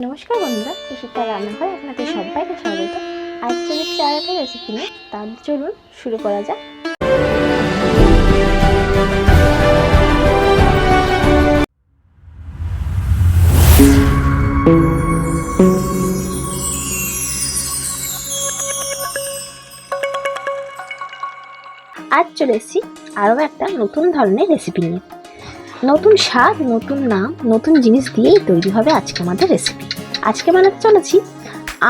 নমস্কার বন্ধুরা, ইশিতার রান্নাঘরে আপনাদের সবাইকে স্বাগত। আজ চলে চারাটা রেসিপি নিয়ে, তার চলুন শুরু করা যাক। আজ চলে এসেছি আরও একটা নতুন ধরনের রেসিপি নিয়ে। নতুন স্বাদ, নতুন নাম, নতুন জিনিস দিয়েই তৈরি হবে আজকে আমাদের রেসিপি। আজকে বানাতে চলেছি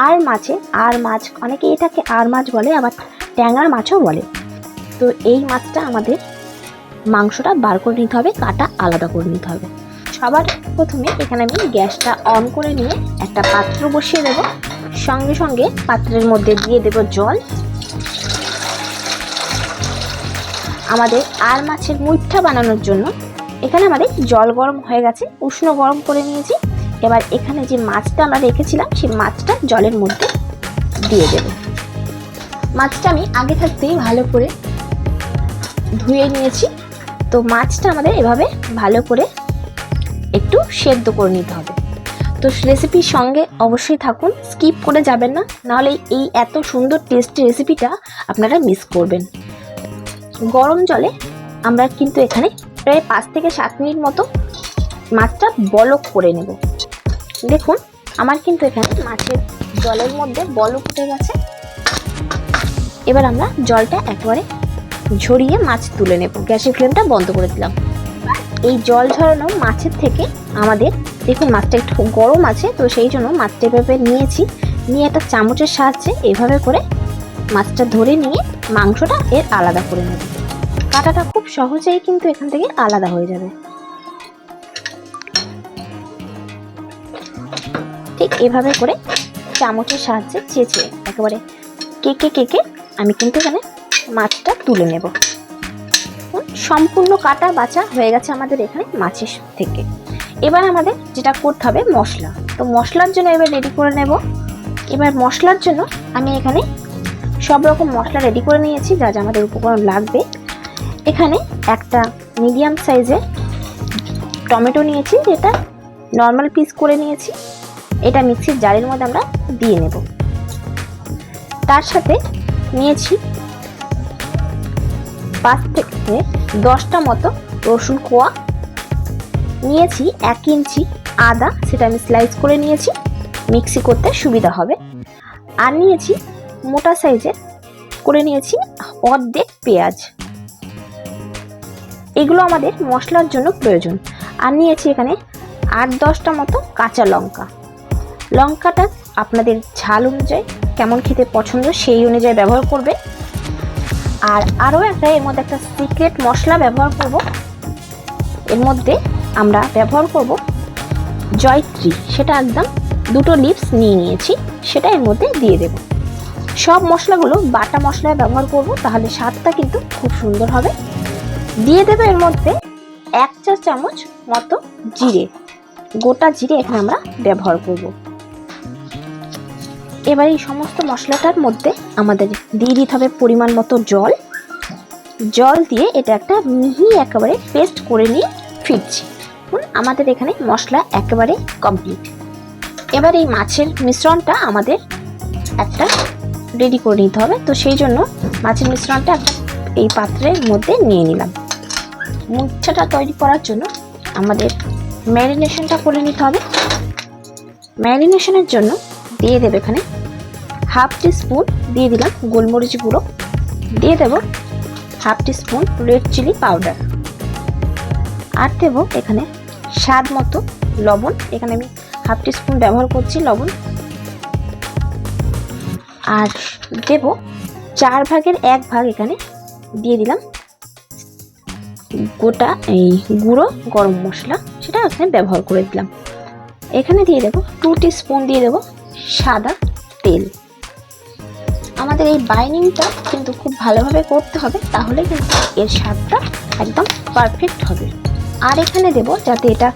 আর মাছ। অনেকে এটাকে আর মাছ বলে, আবার ট্যাংরা মাছও বলে। তো এই মাছটা আমাদের মাংসটা বার করে নিতে হবে, কাটা আলাদা করে নিতে হবে। সবার প্রথমে এখানে আমি গ্যাসটা অন করে নিয়ে একটা পাত্র বসিয়ে দেব। সঙ্গে সঙ্গে পাত্রের মধ্যে দিয়ে দেব জল। আমাদের আর মাছের মুইঠা বানানোর জন্য এখানে আমাদের জল গরম হয়ে গেছে, উষ্ণ গরম করে নিয়েছি। এবার এখানে যে মাছটা আমরা রেখেছিলাম সেই মাছটা জলের মধ্যে দিয়ে দেব। মাছটা আমি আগে থাকতেই ভালো করে ধুয়ে নিয়েছি। তো মাছটা আমাদের এভাবে ভালো করে একটু সেদ্ধ করে নিতে হবে। তো রেসিপির সঙ্গে অবশ্যই থাকুন, স্কিপ করে যাবেন না, নাহলে এই এত সুন্দর টেস্টি রেসিপিটা আপনারা মিস করবেন। গরম জলে আমরা কিন্তু এখানে প্রায় 5 থেকে 7 মিনিট মতো মাছটা বলক করে নেব। দেখুন আমার কিন্তু এখানে মাছের জলের মধ্যে বলক উঠে গেছে। এবার আমরা জলটা একেবারে ঝরিয়ে মাছ তুলে নেব। গ্যাসের ফ্লেমটা বন্ধ করে দিলাম। এই জল ঝরানো মাছের থেকে আমাদের দেখুন মাছটা একটু গরম আছে, তো সেই জন্য মাছটা এভাবে নিয়েছি, নিয়ে একটা চামচের সাহায্যে এভাবে করে মাছটা ধরে নিয়ে মাংসটা এর আলাদা করে নেব। কাটাটা খুব সহজেই কিন্তু এখান থেকে আলাদা হয়ে যাবে। ঠিক এভাবে করে চামচের সাহায্যে চেঁচে একেবারে কেকে আমি কিন্তু এখানে মাছটা তুলে নেব। সম্পূর্ণ কাটা বাছা হয়ে গেছে আমাদের এখানে মাছের থেকে। এবার আমাদের যেটা করতে হবে মশলা। তো মশলার জন্য এবার রেডি করে নেব। এবার মশলার জন্য আমি এখানে সব রকম মশলা রেডি করে নিয়েছি, যা যা আমাদের উপকরণ লাগবে। এখানে একটা মিডিয়াম সাইজের টমেটো নিয়েছি, যেটা নর্মাল পিস করে নিয়েছি। এটা মিক্সির জারের মধ্যে আমরা দিয়ে নেব। তার সাথে নিয়েছি 5 থেকে 10টা মতো রসুন কোয়া, নিয়েছি 1 ইঞ্চি আদা, সেটা আমি স্লাইস করে নিয়েছি, মিক্সি করতে সুবিধা হবে। আর নিয়েছি মোটা সাইজের করে নিয়েছি অর্ধেক পেঁয়াজ। এগুলো আমাদের মশলার জন্য প্রয়োজন। আর নিয়েছি এখানে 8-10টা মতো কাঁচা লঙ্কা। লঙ্কাটা আপনাদের ঝাল অনুযায়ী কেমন খেতে পছন্দ সেই অনুযায়ী ব্যবহার করবে। আর আরও একটা এর মধ্যে একটা সিক্রেট মশলা ব্যবহার করব। এর মধ্যে আমরা ব্যবহার করব জয়ত্রী, সেটা একদম 2টো লিভস নিয়ে নিয়েছি, সেটা এর মধ্যে দিয়ে দেব। সব মশলাগুলো বাটা মশলায় ব্যবহার করব, তাহলে স্বাদটা কিন্তু খুব সুন্দর হবে। দিয়ে দেবো এর মধ্যে 1 চা চামচ মতো জিরে, গোটা জিরে এখানে আমরা ব্যবহার করব। এবার এই সমস্ত মশলাটার মধ্যে আমাদের দিয়ে দিতে হবে পরিমাণ মতো জল দিয়ে এটা একটা মিহি একেবারে পেস্ট করে নিয়ে ফিরছি। আমাদের এখানে মশলা একেবারে কমপ্লিট। এবার এই মাছের মিশ্রণটা আমাদের একটা রেডি করে নিতে হবে। তো সেই জন্য মাছের মিশ্রণটা একটা এই পাত্রের মধ্যে নিয়ে নিলাম। মুচ্ছাটা তৈরি করার জন্য আমাদের ম্যারিনেশনটা করে নিতে হবে। ম্যারিনেশনের জন্য দিয়ে দেবে এখানে 1/2 টিস্পুন দিয়ে দিলাম গোলমরিচ গুঁড়ো, দিয়ে দেব 1/2 টিস্পুন রেড চিলি পাউডার, আর দেব এখানে স্বাদ মতো লবণ। এখানে আমি 1/2 টিস্পুন ব্যবহার করছি লবণ। আর দেব 4 ভাগের 1 ভাগ এখানে দিয়ে দিলাম গোটা এই গুঁড়ো গরম মশলা, সেটা এখানে ব্যবহার করে দিলাম। এখানে দিয়ে দেব 2 টিস্পুন দিয়ে দেব সাদা তেল। আমাদের এই বাইন্ডিংটা কিন্তু খুব ভালোভাবে করতে হবে, তাহলে কিন্তু এর স্বাদটা একদম পারফেক্ট হবে। আর এখানে দেব যাতে এটা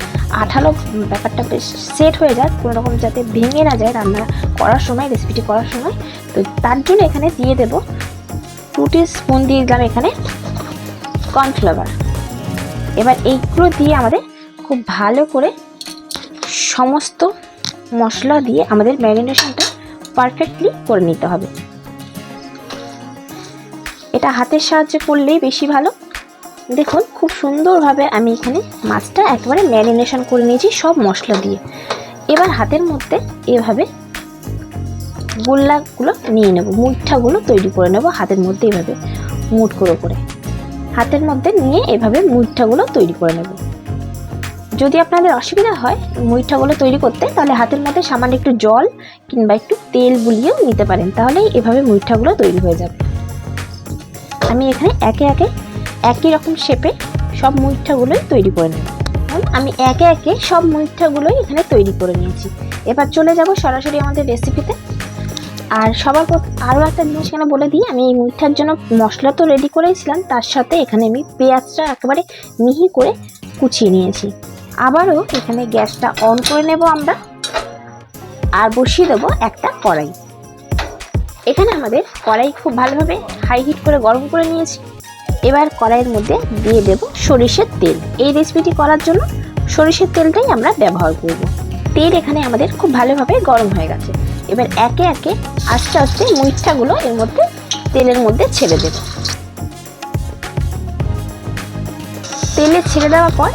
আঠালো ব্যাপারটা বেশ সেট হয়ে যায়, কোনো রকম যাতে ভেঙে না যায় রান্না করার সময়, রেসিপিটি করার সময়। তো তার জন্য এখানে দিয়ে দেব 2 টিস্পুন দিয়ে দিলাম এখানে কর্নফ্লাওয়ার। এবার এইগুলো দিয়ে আমাদের খুব ভালো করে সমস্ত মশলা দিয়ে আমাদের ম্যারিনেশনটা পারফেক্টলি করে নিতে হবে। এটা হাতের সাহায্যে করলেই বেশি ভালো। দেখুন খুব সুন্দরভাবে আমি এখানে মাছটা একেবারে ম্যারিনেশন করে নিয়েছি সব মশলা দিয়ে। এবার হাতের মধ্যে এভাবে গোল্লাগুলো নিয়ে নেব, মুইঠাগুলো তৈরি করে নেব হাতের মধ্যে এভাবে মুঠ করে হাতের মধ্যে নিয়ে এভাবে মুইঠাগুলো তৈরি করে নেব। যদি আপনাদের অসুবিধা হয় মুইঠাগুলো তৈরি করতে, তাহলে হাতের মধ্যে সামান্য একটু জল কিংবা একটু তেল বুলিয়েও নিতে পারেন, তাহলেই এভাবে মুইঠাগুলো তৈরি হয়ে যাবে। আমি এখানে একে একে একই রকম শেপে সব মুইঠাগুলোই তৈরি করে নেব। আমি একে একে সব মুইঠাগুলোই এখানে তৈরি করে নিয়েছি। এবার চলে যাব সরাসরি আমাদের রেসিপিতে। আর সবার আরও একটা জিনিস এখানে বলে দিই, আমি এই মুইঠার জন্য মশলা তো রেডি করেছিলাম, তার সাথে এখানে আমি পেঁয়াজটা একেবারে মিহি করে কুচিয়ে নিয়েছি। আবারও এখানে গ্যাসটা অন করে নেব আমরা, আর বসিয়ে দেবো একটা কড়াই। এখানে আমাদের কড়াই খুব ভালোভাবে হাই হিট করে গরম করে নিয়েছি। এবার কড়াইয়ের মধ্যে দিয়ে দেব সরিষার তেল। এই রেসিপিটি করার জন্য সরিষার তেলটাই আমরা ব্যবহার করব। তেল এখানে আমাদের খুব ভালোভাবে গরম হয়ে গেছে। এবার একে একে আস্তে আস্তে মুইঠাগুলো এর মধ্যে তেলের মধ্যে ছেড়ে দেব। তেলে ছেড়ে দেওয়ার পর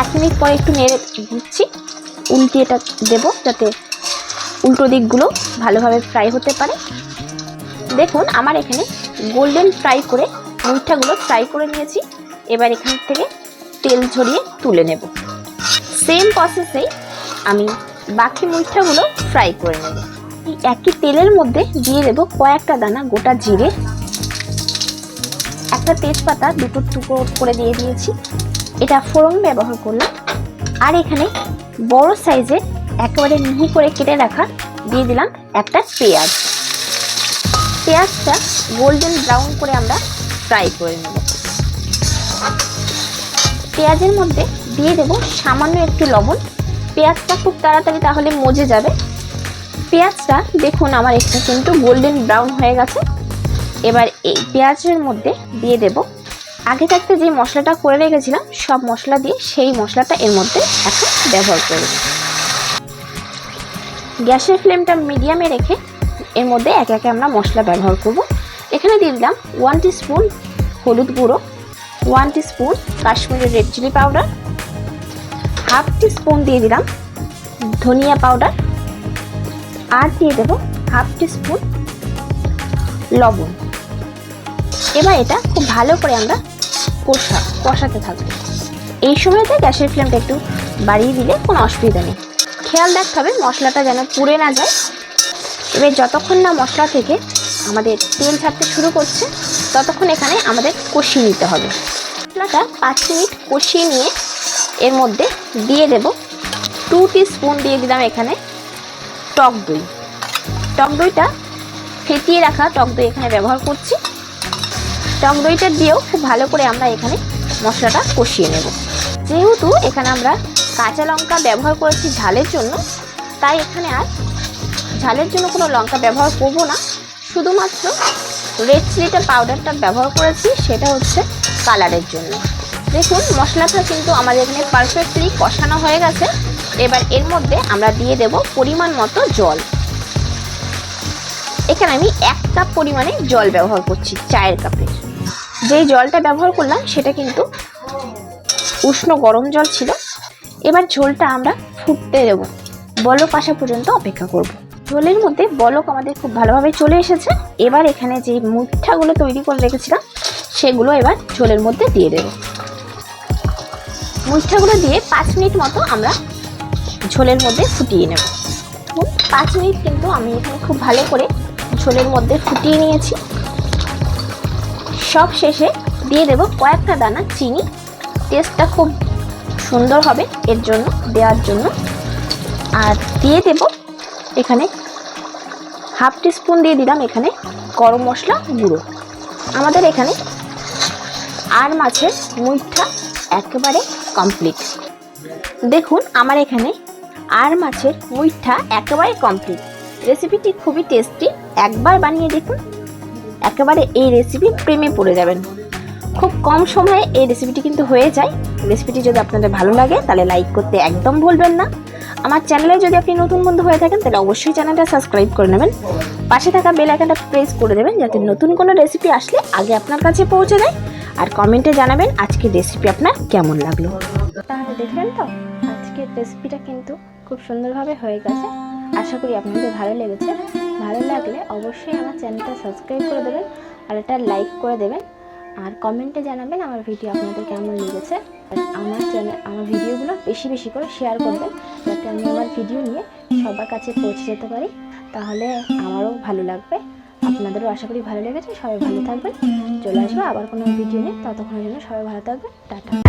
1 মিনিট পরে একটু নেড়ে দিচ্ছি, উল্টিয়ে এটা দেবো যাতে উল্টো দিকগুলো ভালোভাবে ফ্রাই হতে পারে। দেখুন আমার এখানে গোল্ডেন ফ্রাই করে মুইঠাগুলো ফ্রাই করে নিয়েছি। এবার এখান থেকে তেল ঝরিয়ে তুলে নেব। সেম প্রসেসেই আমি বাকি মুইঠাগুলো ফ্রাই করে নেব। এই একই তেলের মধ্যে দিয়ে দেব কয়েকটা দানা গোটা জিরে, একটা তেজপাতা দুটো টুকরো করে দিয়ে দিয়েছি, এটা ফোড়ন ব্যবহার করলাম। আর এখানে বড় সাইজের একেবারে মিহি করে কেটে রাখা দিয়ে দিলাম একটা পেঁয়াজ। পেঁয়াজটা গোল্ডেন ব্রাউন করে আমরা ফ্রাই করে নেব। পেঁয়াজের মধ্যে দিয়ে দেব সামান্য একটু লবণ। পেঁয়াজটা খুব তাড়াতাড়ি তাহলে মজে যাবে। পেঁয়াজটা দেখুন আমার এখানে কিন্তু গোল্ডেন ব্রাউন হয়ে গেছে। এবার এই পেঁয়াজের মধ্যে দিয়ে দেব আগে থাকতে যে মশলাটা করে রেখেছিলাম, সব মশলা দিয়ে সেই মশলাটা এর মধ্যে এখন ব্যবহার করব। গ্যাসের ফ্লেমটা মিডিয়ামে রেখে এর মধ্যে একে একে আমরা মশলা ব্যবহার করব। এখানে দিয়ে দিলাম 1 টিস্পুন হলুদ গুঁড়ো, 1 teaspoon Kashmiri red chilli powder, half teaspoon দিয়ে দিলাম ধনিয়া পাউডার, আর দিয়ে দেব হাফ টিস্পুন লবণ। এবার এটা খুব ভালো করে আমরা কষাতে থাকবো। এই সময়তে গ্যাসের ফ্লেমটা একটু বাড়িয়ে দিলে কোনো অসুবিধা নেই। খেয়াল রাখতে হবে মশলাটা যেন পুড়ে না যায়। এবার যতক্ষণ না মশলা থেকে আমাদের তেল ছাড়তে শুরু করছে ততক্ষণ এখানে আমাদের কষিয়ে নিতে হবে। মশলাটা 5 মিনিট কষিয়ে নিয়ে এর মধ্যে দিয়ে দেব 2 টিস্পুন দিয়ে দিলাম এখানে টক দই। টক দইটা ফেটিয়ে রাখা টক দই এখানে ব্যবহার করছি। টক দইটা দিয়েও খুব ভালো করে আমরা এখানে মশলাটা কষিয়ে নেব। যেহেতু এখানে আমরা কাঁচা লঙ্কা ব্যবহার করেছি ঝালের জন্য, তাই এখানে আর ঝালের জন্য কোনো লঙ্কা ব্যবহার করব না, শুধুমাত্র রেড চিলিটা পাউডারটা ব্যবহার করেছি, সেটা হচ্ছে কালারের জন্য। দেখুন মশলাটা কিন্তু আমাদের এখানে পারফেক্টলি কষানো হয়ে গেছে। এবার এর মধ্যে আমরা দিয়ে দেব পরিমাণ মতো জল। এখানে আমি 1 কাপ পরিমাণে জল ব্যবহার করছি, চায়ের কাপের। যেই জলটা ব্যবহার করলাম সেটা কিন্তু উষ্ণ গরম জল ছিল। এবার ঝোলটা আমরা ফুটতে দেব, বলক আসা পর্যন্ত অপেক্ষা করব। ঝোলের মধ্যে বলক আমাদের খুব ভালোভাবে চলে এসেছে। এবার এখানে যে মুইঠাগুলো তৈরি করে রেখেছিলাম সেগুলো এবার ঝোলের মধ্যে দিয়ে দেব। মুইঠাগুলো দিয়ে 5 মিনিট মতো আমরা ঝোলের মধ্যে ফুটিয়ে নেব। 5 মিনিট কিন্তু আমি এখানে খুব ভালো করে ঝোলের মধ্যে ফুটিয়ে নিয়েছি। সব শেষে দিয়ে দেব কয়েকটা দানা চিনি। টেস্টটা খুব সুন্দর হবে এর জন্য দেওয়ার জন্য। আর দিয়ে দেব এখানে হাফ টিস্পুন দিয়ে দিলাম এখানে গরম মশলা গুঁড়ো। আমাদের এখানে আর মাছের মুইঠা একেবারে কমপ্লিট। দেখুন আমার এখানে আর মাছের মুইঠা একেবারে কমপ্লিট। রেসিপিটি খুবই টেস্টি, একবার বানিয়ে দেখুন, একেবারে এই রেসিপি প্রেমে পড়ে যাবেন। খুব কম সময়ে এই রেসিপিটি কিন্তু হয়ে যায়। রেসিপিটি যদি আপনাদের ভালো লাগে তাহলে লাইক করতে একদম ভুলবেন না। আমার চ্যানেলে যদি আপনি নতুন বন্ধু হয়ে থাকেন তাহলে অবশ্যই চ্যানেলটা সাবস্ক্রাইব করে নেবেন, পাশে থাকা বেল আইকনটা প্রেস করে দেবেন যাতে নতুন কোনো রেসিপি আসলে আগে আপনার কাছে পৌঁছে যায়। আর কমেন্টে জানাবেন আজকের রেসিপি আপনার কেমন লাগলো। তাহলে দেখলেন তো আজকের রেসিপিটা কিন্তু খুব সুন্দরভাবে হয়ে গেছে। আশা করি আপনাদের ভালো লেগেছে। ভালো লাগলে অবশ্যই আমার চ্যানেলটা সাবস্ক্রাইব করে দেবেন আর একটা লাইক করে দেবেন। আর কমেন্টে জানাবেন আমার ভিডিও আপনাদের কেমন লেগেছে। আর আমার ভিডিওগুলো বেশি বেশি করে শেয়ার করবেন যাতে আমি আমার ভিডিও নিয়ে সবার কাছে পৌঁছে যেতে পারি, তাহলে আমারও ভালো লাগবে, আপনাদেরও আশা করি ভালো লেগেছে। সবাই ভালো থাকবেন, চলে আসবো আবার কোনো ভিডিও নিয়ে, ততক্ষণের জন্য সবাই ভালো থাকবেন, টাটা।